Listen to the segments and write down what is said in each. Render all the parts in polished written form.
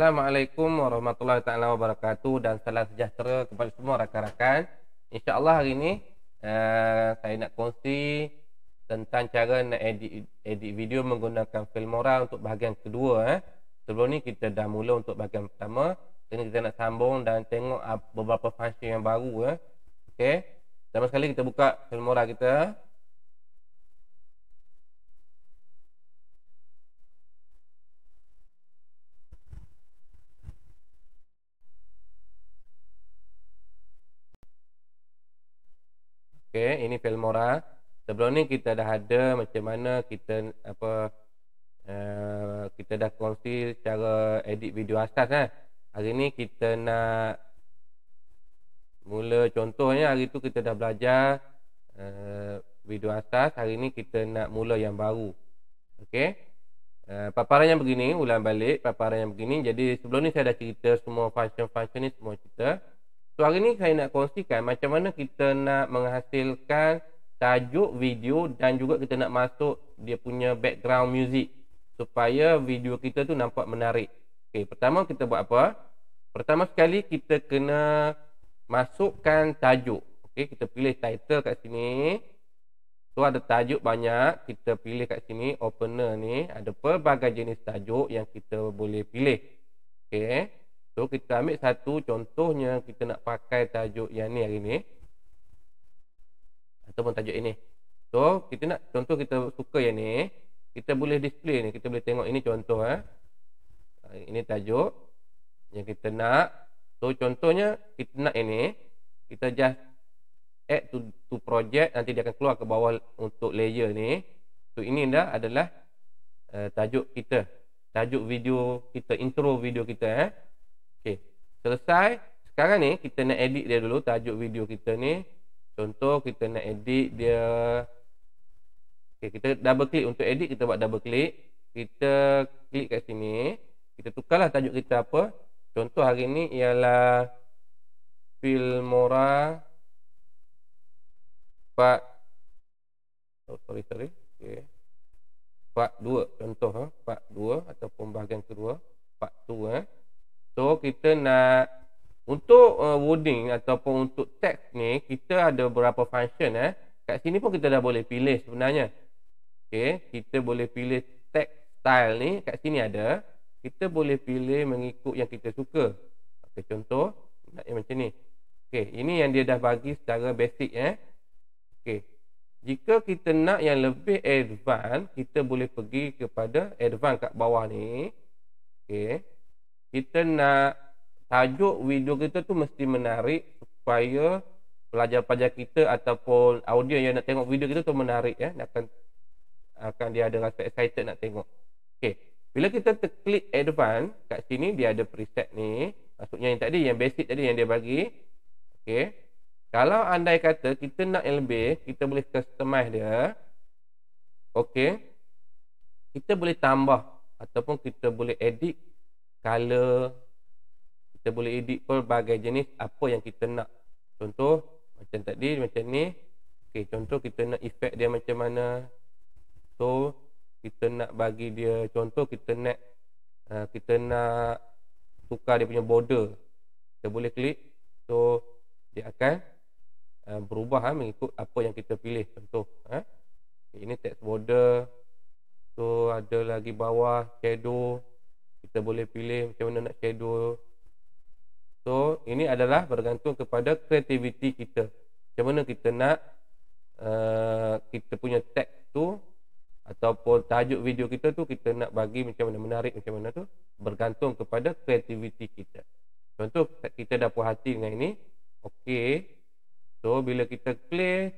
Assalamualaikum warahmatullahi taala wabarakatuh dan salam sejahtera kepada semua rakan-rakan. InsyaAllah hari ini saya nak kongsi tentang cara nak edit video menggunakan Filmora untuk bahagian kedua. Sebelum ni kita dah mula untuk bahagian pertama. Ini kita nak sambung dan tengok beberapa function yang baru. Okey. Pertama sekali kita buka Filmora kita. Okey, ini Filmora. Sebelum ni kita dah ada macam mana kita kita dah kongsi cara edit video asas. Hari ni kita nak mula contohnya. Hari tu kita dah belajar video asas. Hari ni kita nak mula yang baru. Okey. Paparan yang begini, ulang balik paparan yang begini. Jadi sebelum ni saya dah cerita semua function-function ni, semua cerita. So hari ni saya nak kongsikan macam mana kita nak menghasilkan tajuk video dan juga kita nak masuk dia punya background music supaya video kita tu nampak menarik. Okey, pertama kita buat apa? Pertama sekali kita kena masukkan tajuk. Okey, kita pilih title kat sini. So ada tajuk banyak, kita pilih kat sini opener ni, ada pelbagai jenis tajuk yang kita boleh pilih. Okey. So kita ambil satu, contohnya kita nak pakai tajuk yang ni hari ni ataupun tajuk ini. So kita nak contoh, kita suka yang ni, kita boleh display ni, kita boleh tengok ini contoh. Ini tajuk yang kita nak. So contohnya kita nak ini, kita just add to project, nanti dia akan keluar ke bawah untuk layer ni. So ini dah adalah tajuk kita, tajuk video kita, intro video kita. Okey, selesai. Sekarang ni kita nak edit dia dulu, tajuk video kita ni. Contoh kita nak edit dia. Okey, kita double klik untuk edit, kita buat double klik. Kita klik kat sini, kita tukarlah tajuk kita apa. Contoh hari ni ialah Filmora part Okey. Part 2 contoh, part 2 ataupun bahagian kedua, part 2. So kita nak untuk wording ataupun untuk teks ni, kita ada beberapa function. Kat sini pun kita dah boleh pilih sebenarnya. Okey, kita boleh pilih text style ni, kat sini ada. Kita boleh pilih mengikut yang kita suka. Okey, contoh nak yang macam ni. Okey, ini yang dia dah bagi secara basic. Okey. Jika kita nak yang lebih advance, kita boleh pergi kepada advance kat bawah ni. Okey. Kita nak tajuk video kita tu mesti menarik supaya pelajar-pelajar kita ataupun audiens yang nak tengok video kita tu menarik. Akan dia ada rasa excited nak tengok. Okey, bila kita terklik advance kat sini, dia ada preset ni. Maksudnya yang tadi, yang basic tadi yang dia bagi. Okey, kalau andai kata kita nak yang lebih, kita boleh customize dia. Okey, kita boleh tambah ataupun kita boleh edit color, kita boleh edit pelbagai jenis apa yang kita nak. Contoh macam tadi, macam ni. Okey, contoh kita nak efek dia macam mana. So kita nak bagi dia, contoh kita nak tukar dia punya border, kita boleh klik. So dia akan berubah mengikut apa yang kita pilih. Contoh ini text border. So ada lagi bawah shadow, kita boleh pilih macam mana nak shadow. So ini adalah bergantung kepada kreativiti kita, macam mana kita nak kita punya teks tu ataupun tajuk video kita tu kita nak bagi macam mana, menarik macam mana tu, bergantung kepada kreativiti kita. Contoh kita dah puas hati dengan ini. Okey, so bila kita play,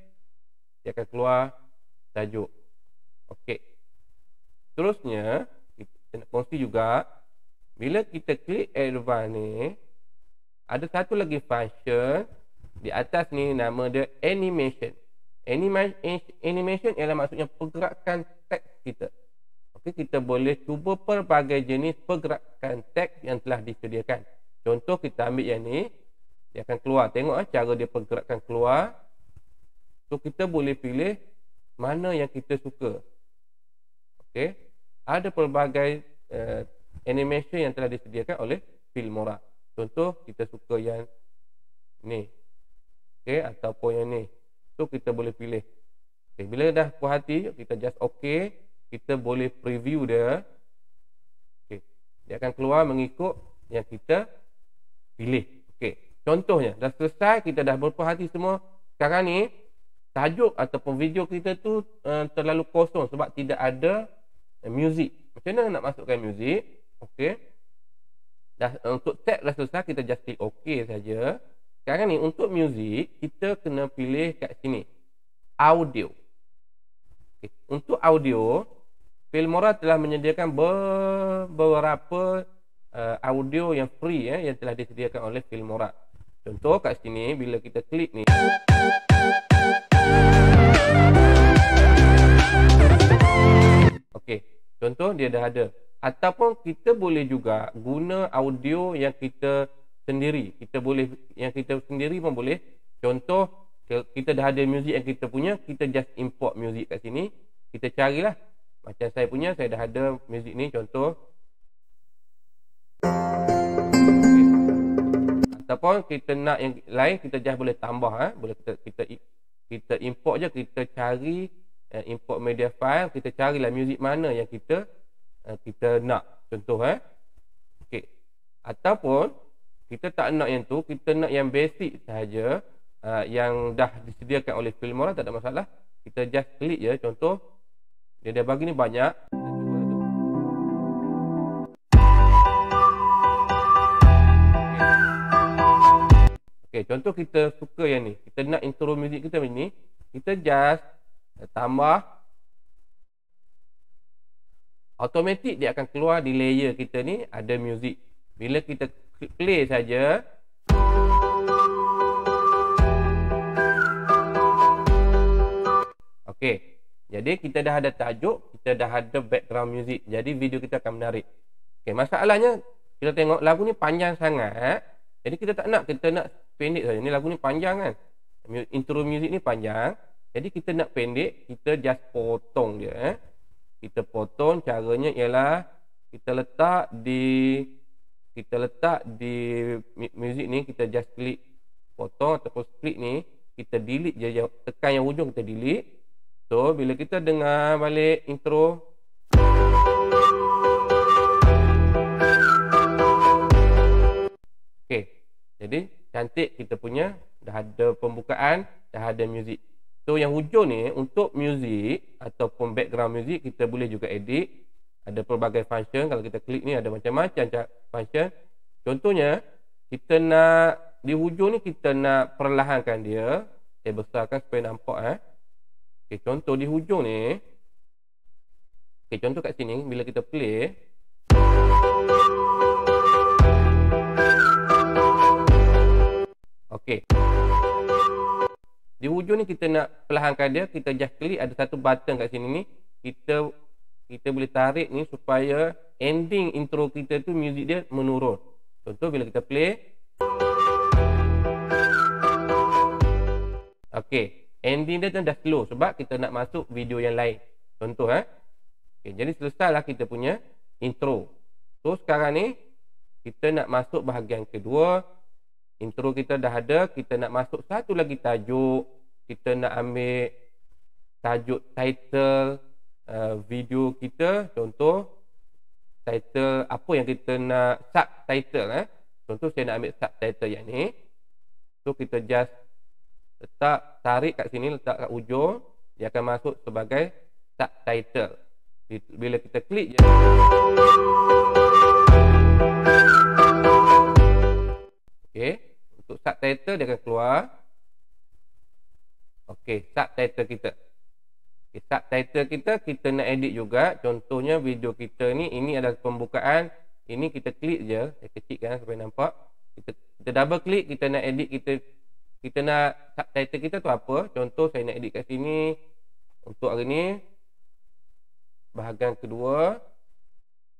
dia akan keluar tajuk. Okey, terusnya kita nak kongsi juga, bila kita klik advance ni, ada satu lagi function di atas ni, nama dia animation. Animation ialah maksudnya pergerakan teks kita. Okey, kita boleh cuba pelbagai jenis pergerakan teks yang telah disediakan. Contoh kita ambil yang ni, dia akan keluar. Tengok cara dia pergerakan keluar. So kita boleh pilih mana yang kita suka. Okey, ada pelbagai animation yang telah disediakan oleh Filmora. Contoh kita suka yang ni, okey, ataupun yang ni, so kita boleh pilih. Okay, bila dah puas hati, kita just okey, kita boleh preview dia. Okay, dia akan keluar mengikut yang kita pilih. Okey, contohnya dah selesai, kita dah berpuas hati semua. Sekarang ni tajuk ataupun video kita tu terlalu kosong sebab tidak ada muzik. Macam mana nak masukkan muzik? Okey, dah untuk tag dah selesai, kita just klik okey saja. Sekarang ni untuk muzik kita kena pilih kat sini audio. Okay. Untuk audio, Filmora telah menyediakan beberapa audio yang free yang telah disediakan oleh Filmora. Contoh kat sini bila kita klik ni, okey, contoh dia dah ada. Ataupun kita boleh juga guna audio yang kita sendiri. Yang kita sendiri pun boleh. Contoh kita dah ada muzik yang kita punya, kita just import muzik kat sini. Kita carilah. Macam saya punya, saya dah ada muzik ni contoh. Okay. Ataupun kita nak yang lain, kita just boleh tambah. Boleh kita import je, kita cari import media file, kita carilah muzik mana yang kita nak. Contoh okey. Ataupun kita tak nak yang tu, kita nak yang basic sahaja, yang dah disediakan oleh Filmora, tak ada masalah. Kita just klik je. Contoh dia dah bagi ni banyak. Okey, contoh kita suka yang ni, kita nak intro muzik kita macam ni, kita just tambah. Automatik dia akan keluar di layer kita ni ada muzik. Bila kita play saja, okey, jadi kita dah ada tajuk, kita dah ada background music. Jadi video kita akan menarik. Okey, masalahnya kita tengok lagu ni panjang sangat. Jadi kita tak nak, kita nak pendek saja. Ni lagu ni panjang kan. Intro music ni panjang. Jadi kita nak pendek, kita just potong dia. Kita potong, caranya ialah kita letak di muzik ni, kita just klik potong ataupun split ni, kita delete je, tekan yang hujung kita delete. So bila kita dengar balik intro, okey, jadi cantik kita punya, dah ada pembukaan, dah ada muzik. So yang hujung ni untuk muzik ataupun background muzik, kita boleh juga edit. Ada pelbagai function. Kalau kita klik ni ada macam-macam function. Contohnya kita nak di hujung ni, kita nak perlahankan dia. Saya besarkan supaya nampak. Okay, contoh di hujung ni. Okay, contoh kat sini bila kita play, okey, di hujung ni kita nak perlahankan dia, kita just klik, ada satu button kat sini ni, kita boleh tarik ni supaya ending intro kita tu muzik dia menurun. Contoh bila kita play, okey, ending dia tu dah slow sebab kita nak masuk video yang lain. Contoh okey, jadi selesailah kita punya intro. So sekarang ni kita nak masuk bahagian kedua. Intro kita dah ada, kita nak masuk satu lagi tajuk. Kita nak ambil tajuk title video kita. Contoh title apa yang kita nak, subtitle. Contoh saya nak ambil subtitle yang ni. So kita just letak, tarik kat sini, letak kat ujung, dia akan masuk sebagai subtitle. Bila kita klik je, okey, untuk subtitle dia akan keluar. Okey, subtitle kita. Okay, subtitle kita nak edit juga. Contohnya video kita ni, ini adalah pembukaan. Ini kita klik je, saya kecilkan supaya nampak. Kita double klik, kita nak edit, kita nak subtitle kita tu apa. Contoh saya nak edit kat sini. Untuk hari ni bahagian kedua,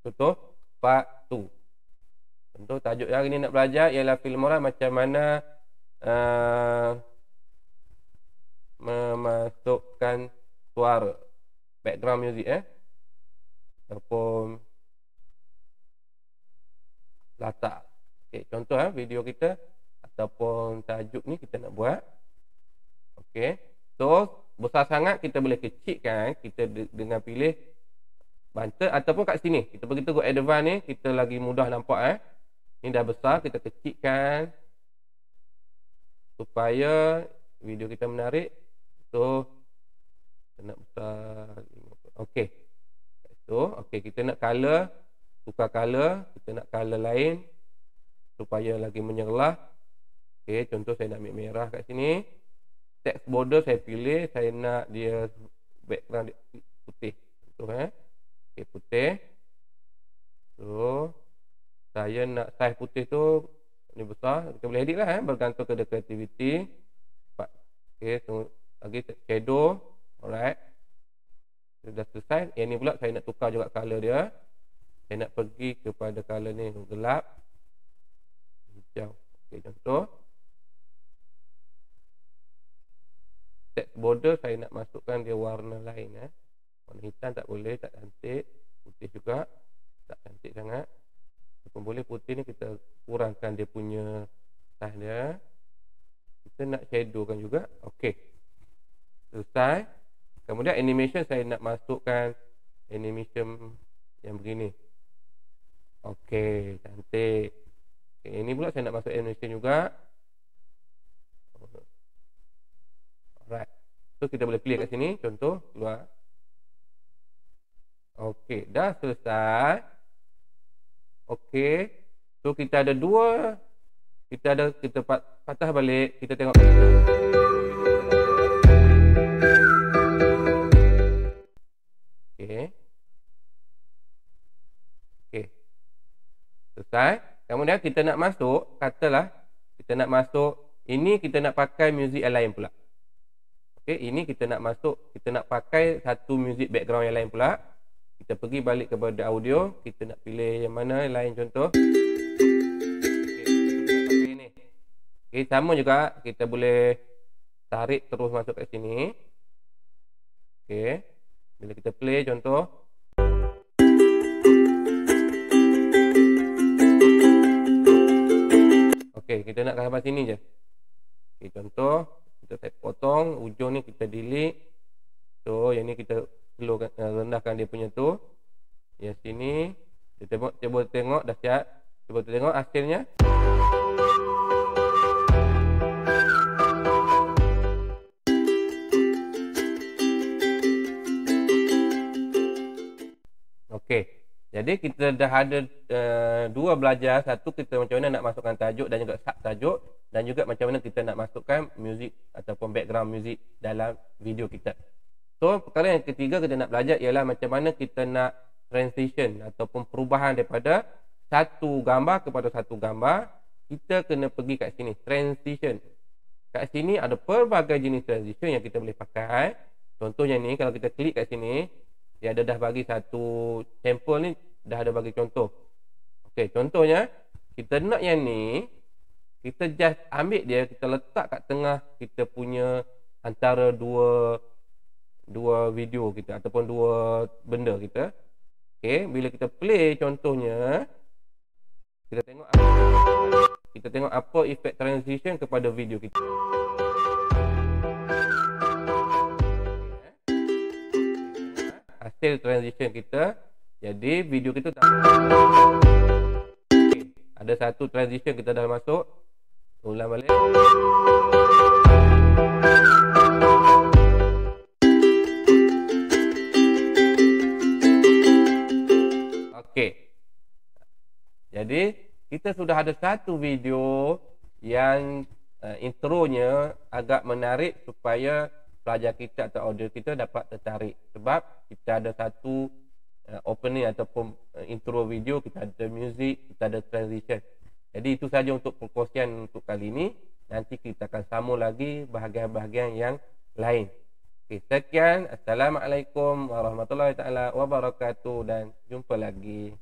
contoh part 2. Contoh tajuk hari ni nak belajar ialah Filmora macam mana memasukkan suara, background music ataupun contoh video kita ataupun tajuk ni kita nak buat. Okey. So besar sangat kita boleh kecilkan kita dengan pilih banter ataupun kat sini. Kita pergi tengok advance ni kita lagi mudah nampak Ni dah besar, kita kecilkan supaya video kita menarik. So kita nak besar. Okey. So okey, kita nak color, tukar color, kita nak color lain supaya lagi menyerlah. Okey, contoh saya nak ambil merah kat sini. Text border saya pilih, saya nak dia background putih. Contoh okey, putih. So saya nak size putih tu ni besar, kita boleh edit lah bergantung kepada creativity. Okey, so lagi shadow. Alright. Sudah selesai. Yang ni pula saya nak tukar juga color dia. Saya nak pergi kepada color ni gelap, hijau. Okey, contoh text border saya nak masukkan dia warna lain warna hitam tak boleh, tak cantik. Putih juga tak cantik sangat. Walaupun boleh putih ni kita kurangkan dia punya size dia. Kita nak shadowkan juga. Okey, selesai. Kemudian animation saya nak masukkan animation yang begini. Okey, cantik. Okay, ini pula saya nak masuk animation juga. Alright. So kita boleh pilih kat sini, contoh keluar. Okey, dah selesai. Okey. So kita ada dua. Kita patah balik, kita tengok. Okey. Okey. Selesai. Kemudian kita nak masuk, katalah kita nak masuk, ini kita nak pakai muzik yang lain pula. Okey, ini kita nak masuk, kita nak pakai satu muzik background yang lain pula. Kita pergi balik kepada audio, kita nak pilih yang mana yang lain contoh. Okey, ini. Okey, sama juga kita boleh tarik terus masuk kat sini. Okey. Bila kita play contoh. Okey, kita nak sampai sini je. Okey, contoh kita potong ujung ni, kita delete. So yang ni kita slowkan, rendahkan dia punya tu. Yang sini kita cuba tengok dah siap. Cuba tengok hasilnya. Okey. Jadi kita dah ada dua belajar. Satu, kita macam mana nak masukkan tajuk dan juga sub tajuk, dan juga macam mana kita nak masukkan muzik ataupun background muzik dalam video kita. So perkara yang ketiga kita nak belajar ialah macam mana kita nak transition ataupun perubahan daripada satu gambar kepada satu gambar. Kita kena pergi kat sini, transition. Kat sini ada pelbagai jenis transition yang kita boleh pakai. Contohnya ni, kalau kita klik kat sini, dia ada dah bagi satu sampel ni, dah ada bagi contoh. Okey, contohnya kita nak yang ni, kita just ambil dia, kita letak kat tengah kita punya antara dua video kita ataupun dua benda kita. Okey, bila kita play contohnya, kita tengok apa efek transition kepada video kita. Hasil transition kita, jadi video kita tak. Okay. Ada satu transition kita dah masuk. Ulang balik. Okey. Jadi kita sudah ada satu video yang intronya agak menarik supaya pelajar kita atau audiens kita dapat tertarik, sebab kita ada satu opening ataupun intro video, kita ada music, kita ada transition. Jadi itu saja untuk perkongsian untuk kali ini. Nanti kita akan sambung lagi bahagian-bahagian yang lain. Okey, sekian. Assalamualaikum warahmatullahi taala wabarakatuh dan jumpa lagi.